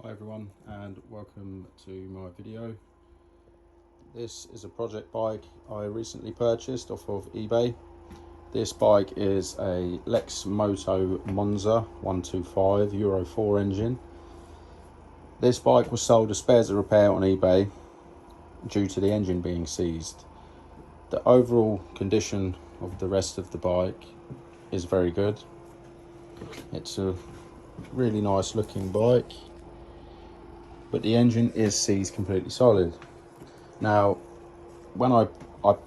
Hi everyone and welcome to my video. This is a project bike I recently purchased off of eBay. This bike is a Moto Monza 125 Euro 4 engine. This bike was sold as spares and repair on eBay due to the engine being seized. The overall condition of the rest of the bike is very good. It's a really nice looking bike, but the engine is seized completely solid. Now, when I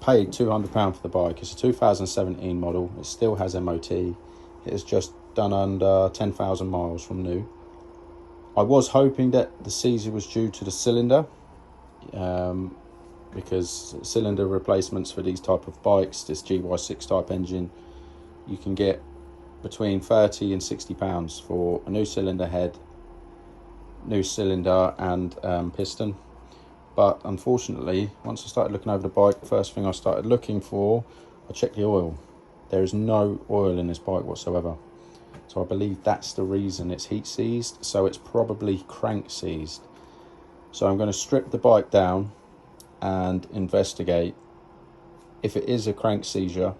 paid £200 for the bike, it's a 2017 model, it still has MOT, it has just done under 10,000 miles from new. I was hoping that the seizure was due to the cylinder, because cylinder replacements for these type of bikes, this GY6 type engine, you can get between £30 and £60 for a new cylinder head, new cylinder and piston. But unfortunately, once I started looking over the bike, the first thing I started looking for, I checked the oil. There is no oil in this bike whatsoever, so I believe that's the reason it's heat seized. So it's probably crank seized. So I'm going to strip the bike down and investigate. If it is a crank seizure,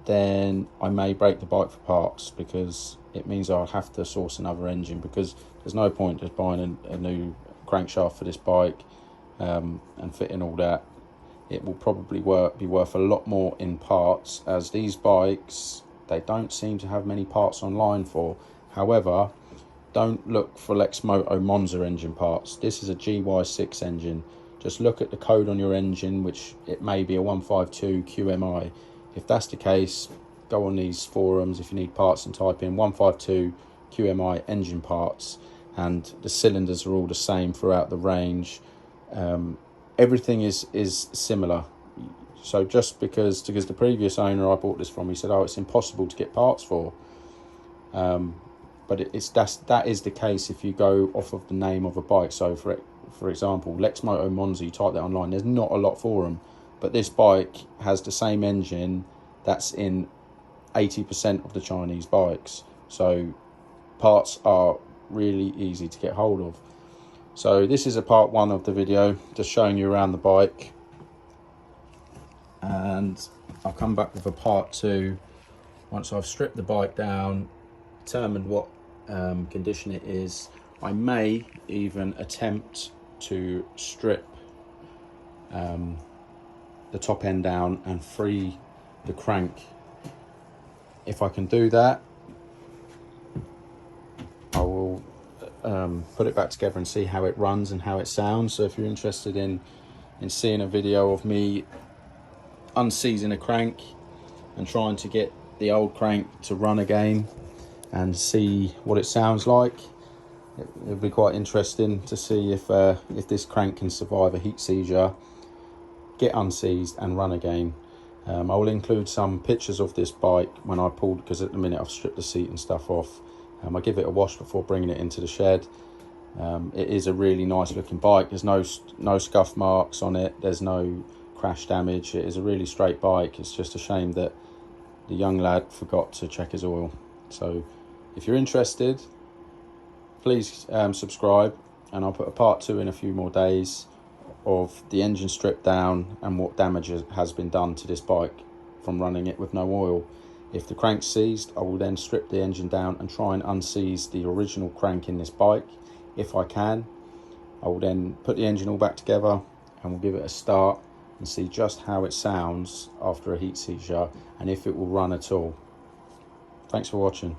then I may break the bike for parts, because it means I'll have to source another engine, because there's no point just buying a new crankshaft for this bike and fitting all that. It will probably be worth a lot more in parts, as these bikes, they don't seem to have many parts online for. However, don't look for Moto Monza engine parts. This is a GY6 engine. Just look at the code on your engine, which it may be a 152 QMI. If that's the case, go on these forums if you need parts and type in 152 QMI engine parts, and the cylinders are all the same throughout the range. Everything is similar. So just because the previous owner I bought this from, he said, oh, it's impossible to get parts for. But that is the case if you go off of the name of a bike. So for example, Moto Monza, you type that online, there's not a lot for them. But this bike has the same engine that's in 80% of the Chinese bikes. So parts are really easy to get hold of. So this is a part one of the video, just showing you around the bike. And I'll come back with a part two once I've stripped the bike down, determined what condition it is. I may even attempt to strip the top end down and free the crank. If I can do that, I will put it back together and see how it runs and how it sounds. So if you're interested in seeing a video of me unseizing a crank and trying to get the old crank to run again and see what it sounds like, it'll be quite interesting to see if this crank can survive a heat seizure, get unseized and run again. I will include some pictures of this bike when I pulled, because at the minute I've stripped the seat and stuff off. I give it a wash before bringing it into the shed. It is a really nice looking bike. There's no scuff marks on it, there's no crash damage. It is a really straight bike. It's just a shame that the young lad forgot to check his oil. So if you're interested, please subscribe, and I'll put a part two in a few more days of the engine stripped down and what damage has been done to this bike from running it with no oil. If the crank's seized, I will then strip the engine down and try and unseize the original crank in this bike. If I can, I will then put the engine all back together and we'll give it a start and see just how it sounds after a heat seizure and if it will run at all. Thanks for watching.